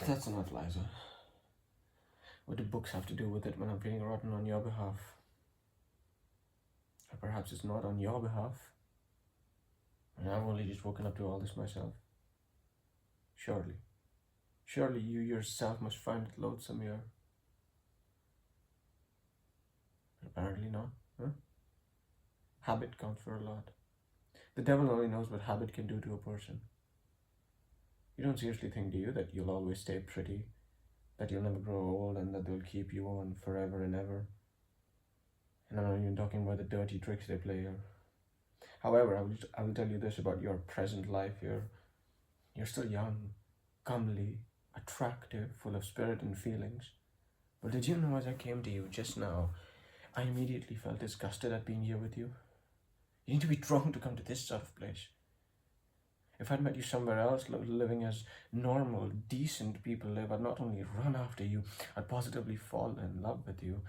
That's not Liza. What do books have to do with it when I'm feeling rotten on your behalf? Or perhaps it's not on your behalf, and I've only just woken up to all this myself. Surely you yourself must find it loathsome here. Apparently not, huh? Habit counts for a lot. The devil only knows what habit can do to a person. You don't seriously think, do you, that you'll always stay pretty, that you'll never grow old, and that they'll keep you on forever and ever? And I'm not even talking about the dirty tricks they play here. However, I will tell you this about your present life here. You're still young, comely, attractive, full of spirit and feelings. But did you know, as I came to you just now, I immediately felt disgusted at being here with you? You need to be drunk to come to this sort of place. If I'd met you somewhere else, living as normal, decent people live, I'd not only run after you, I'd positively fall in love with you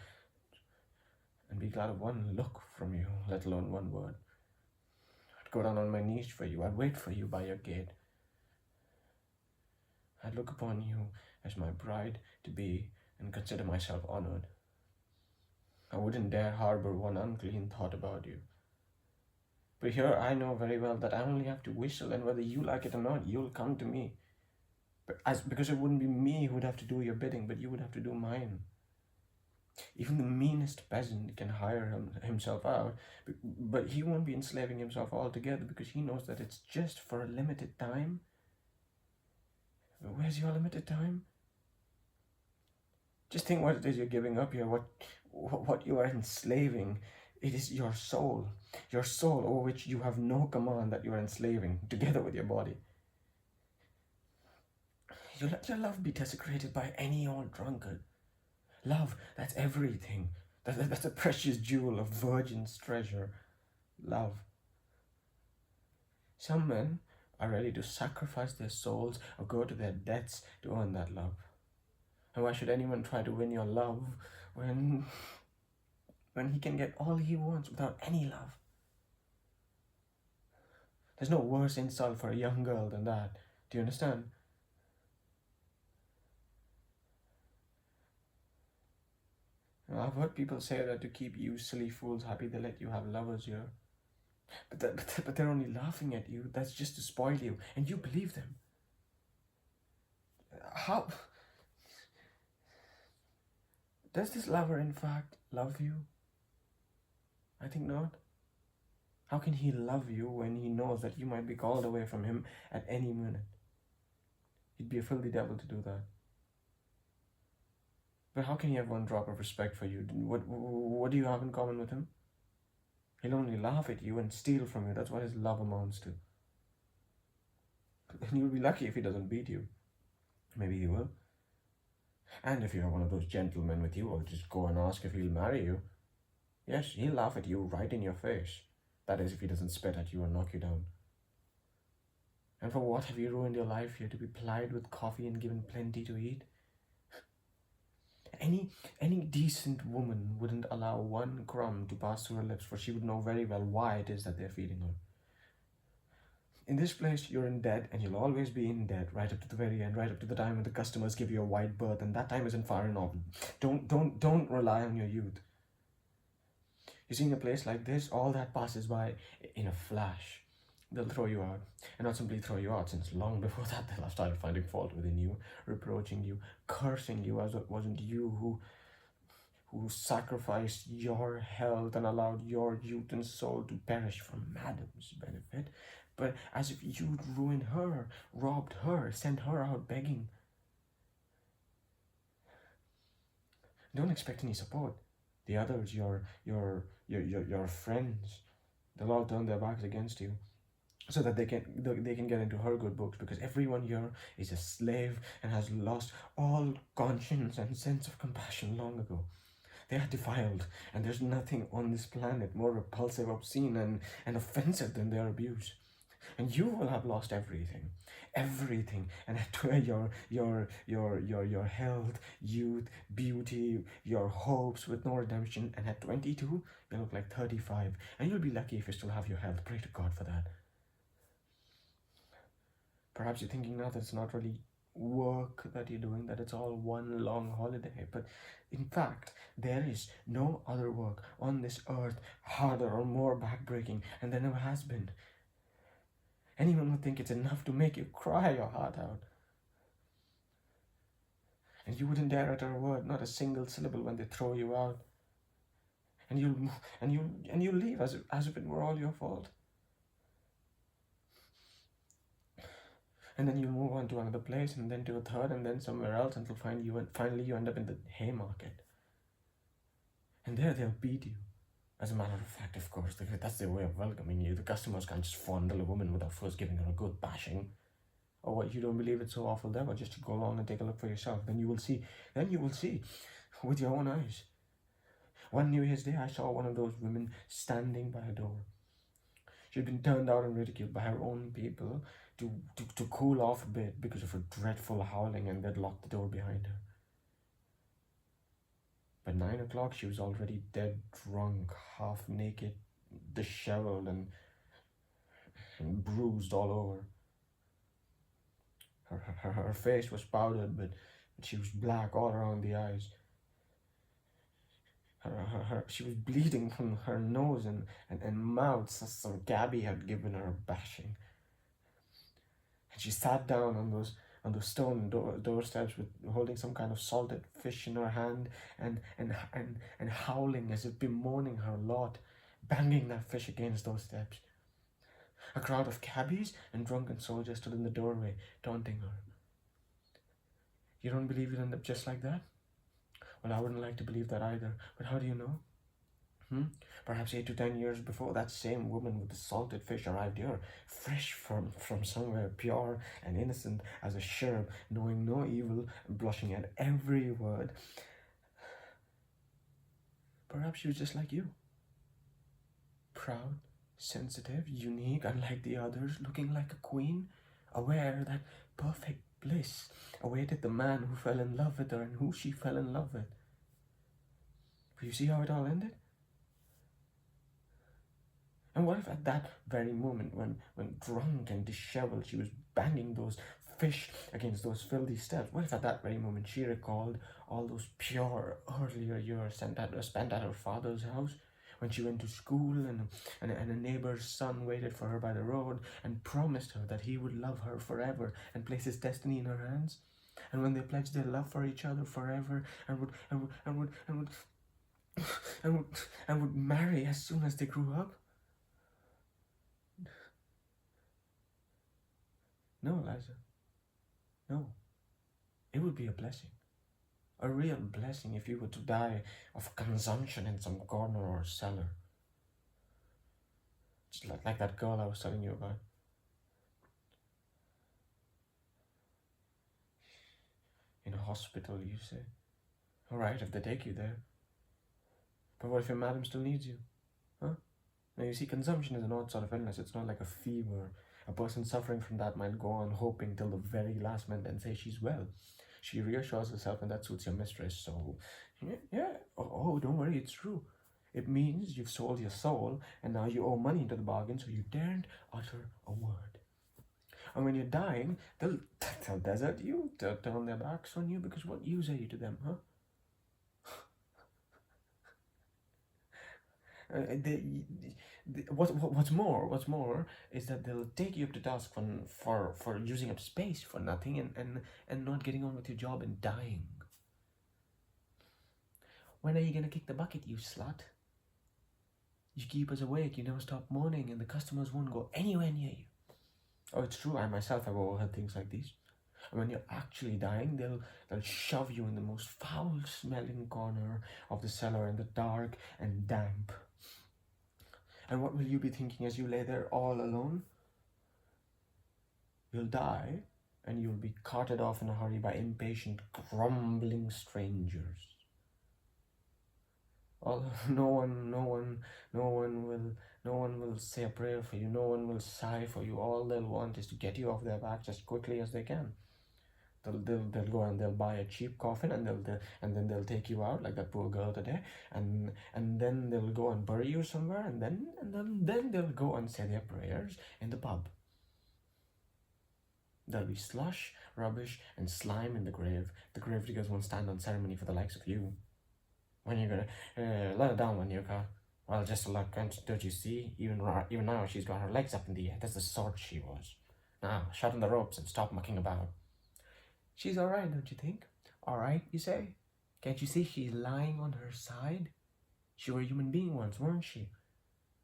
and be glad of one look from you, let alone one word. I'd go down on my knees for you. I'd wait for you by your gate. I'd look upon you as my bride-to-be and consider myself honored. I wouldn't dare harbor one unclean thought about you. But here I know very well that I only have to whistle, and whether you like it or not, you'll come to me. Because it wouldn't be me who would have to do your bidding, but you would have to do mine. Even the meanest peasant can hire himself out, but he won't be enslaving himself altogether, because he knows that it's just for a limited time. Where's your limited time? Just think what it is you're giving up here, what you are enslaving. It is your soul over which you have no command, that you are enslaving, together with your body. You let your love be desecrated by any old drunkard. Love, that's everything. That's a precious jewel, a virgin's treasure. Love. Some men are ready to sacrifice their souls or go to their deaths to earn that love. And why should anyone try to win your love when he can get all he wants without any love? There's no worse insult for a young girl than that. Do you understand? I've heard people say that to keep you silly fools happy, they let you have lovers here. But they're only laughing at you. That's just to spoil you. And you believe them. How? Does this lover in fact love you? I think not. How can he love you when he knows that you might be called away from him at any minute? He'd be a filthy devil to do that. But how can he have one drop of respect for you? What do you have in common with him? He'll only laugh at you and steal from you. That's what his love amounts to. And you'll be lucky if he doesn't beat you. Maybe he will. And if you have one of those gentlemen with you, or just go and ask if he'll marry you. Yes, he'll laugh at you right in your face. That is, if he doesn't spit at you or knock you down. And for what have you ruined your life here? To be plied with coffee and given plenty to eat? Any decent woman wouldn't allow one crumb to pass through her lips, for she would know very well why it is that they're feeding her. In this place, you're in debt, and you'll always be in debt right up to the very end, right up to the time when the customers give you a wide berth, and that time isn't far enough. Don't rely on your youth. You see, in a place like this, all that passes by in a flash. They'll throw you out, and not simply throw you out, since long before that they'll have started finding fault within you, reproaching you, cursing you, as it wasn't you who sacrificed your health and allowed your youth and soul to perish for madam's benefit, but as if you'd ruined her, robbed her, sent her out begging. Don't expect any support. The others, your friends, they'll all turn their backs against you, so that they can get into her good books, because everyone here is a slave and has lost all conscience and sense of compassion long ago. They are defiled, and there's nothing on this planet more repulsive, obscene, and offensive than their abuse. And you will have lost everything, and your health, youth, beauty, your hopes with no redemption. And at 22, you look like 35, and you'll be lucky if you still have your health. Pray to God for that. Perhaps you're thinking now that it's not really work that you're doing, that it's all one long holiday. But in fact, there is no other work on this earth harder or more backbreaking, and there never has been. Anyone would think it's enough to make you cry your heart out. And you wouldn't dare utter a word, not a single syllable, when they throw you out. And you'll leave as if it were all your fault. And then you move on to another place, and then to a third, and then somewhere else, until finally you end up in the Haymarket. And there they'll beat you. As a matter of fact, of course, that's their way of welcoming you. The customers can't just fondle a woman without first giving her a good bashing. Or what, you don't believe it's so awful there? Well, just to go along and take a look for yourself. Then you will see with your own eyes. One New Year's Day, I saw one of those women standing by a door. She'd been turned out and ridiculed by her own people to cool off a bit because of her dreadful howling, and they'd locked the door behind her. By 9 o'clock, she was already dead drunk, half naked, disheveled, and bruised all over. Her face was powdered, but she was black all around the eyes. She was bleeding from her nose and mouth, so Gabby had given her a bashing. And she sat down on those stone doorsteps, holding some kind of salted fish in her hand, and howling as if bemoaning her lot, banging that fish against those steps. A crowd of cabbies and drunken soldiers stood in the doorway, taunting her. You don't believe you'll end up just like that? Well, I wouldn't like to believe that either, but how do you know? Perhaps 8 to 10 years before, that same woman with the salted fish arrived here, fresh from somewhere pure and innocent as a cherub, knowing no evil, blushing at every word. Perhaps she was just like you. Proud, sensitive, unique, unlike the others, looking like a queen, aware that perfect bliss awaited the man who fell in love with her and who she fell in love with. But you see how it all ended? And what if at that very moment, when drunk and disheveled, she was banging those fish against those filthy steps, what if at that very moment she recalled all those pure earlier years spent at her father's house, when she went to school and a neighbor's son waited for her by the road and promised her that he would love her forever and place his destiny in her hands? And when they pledged their love for each other forever and would marry as soon as they grew up? No, Liza. No. It would be a blessing. A real blessing if you were to die of consumption in some corner or cellar. Just like that girl I was telling you about. In a hospital, you say. Alright, if they take you there. But what if your madam still needs you? Huh? Now you see, consumption is an odd sort of illness. It's not like a fever. A person suffering from that might go on hoping till the very last minute and say she's well. She reassures herself, and that suits your mistress. So, yeah. Oh, don't worry, it's true. It means you've sold your soul, and now you owe money into the bargain, so you daren't utter a word. And when you're dying, they'll desert you, they'll turn their backs on you, because what use are you to them, huh? What's more is that they'll take you up to task for using up space for nothing and not getting on with your job and dying. When are you gonna kick the bucket, you slut? You keep us awake, you never stop moaning, and the customers won't go anywhere near you. Oh, it's true, I myself have overheard things like these. And when you're actually dying, they'll shove you in the most foul-smelling corner of the cellar in the dark and damp. And what will you be thinking as you lay there all alone? You'll die, and you'll be carted off in a hurry by impatient, grumbling strangers. No one will say a prayer for you. No one will sigh for you. All they'll want is to get you off their back as quickly as they can. They'll go and they'll buy a cheap coffin, and then they'll take you out like that poor girl today, and then they'll go and bury you somewhere, and then they'll go and say their prayers in the pub. There'll be slush, rubbish, and slime in the grave. The grave diggers won't stand on ceremony for the likes of you. When you're gonna let her down when you go, well, just a look, don't you see? Even now, she's got her legs up in the air. That's the sort she was. Now, shut in the ropes and stop mucking about. She's all right, don't you think? All right, you say? Can't you see she's lying on her side? She were a human being once, weren't she?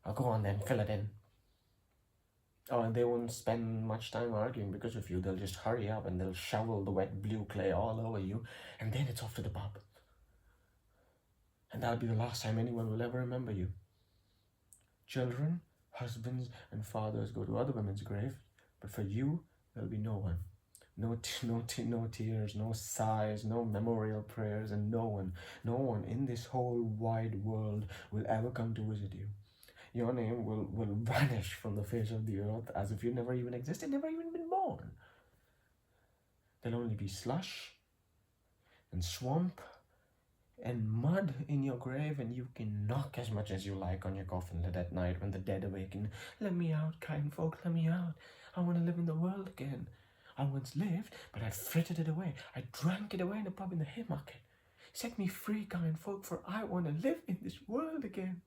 I'll go on then, fill it in. Oh, and they won't spend much time arguing because of you. They'll just hurry up and they'll shovel the wet blue clay all over you, and then it's off to the pub. And that'll be the last time anyone will ever remember you. Children, husbands, and fathers go to other women's graves, but for you, there'll be no one. No tears, no sighs, no memorial prayers, and no one in this whole wide world will ever come to visit you. Your name will vanish from the face of the earth as if you never even existed, never even been born. There'll only be slush and swamp and mud in your grave, and you can knock as much as you like on your coffin lid at night when the dead awaken. Let me out, kind folk, let me out. I want to live in the world again. I once lived, but I frittered it away. I drank it away in a pub in the Haymarket. Set me free, kind folk, for I want to live in this world again.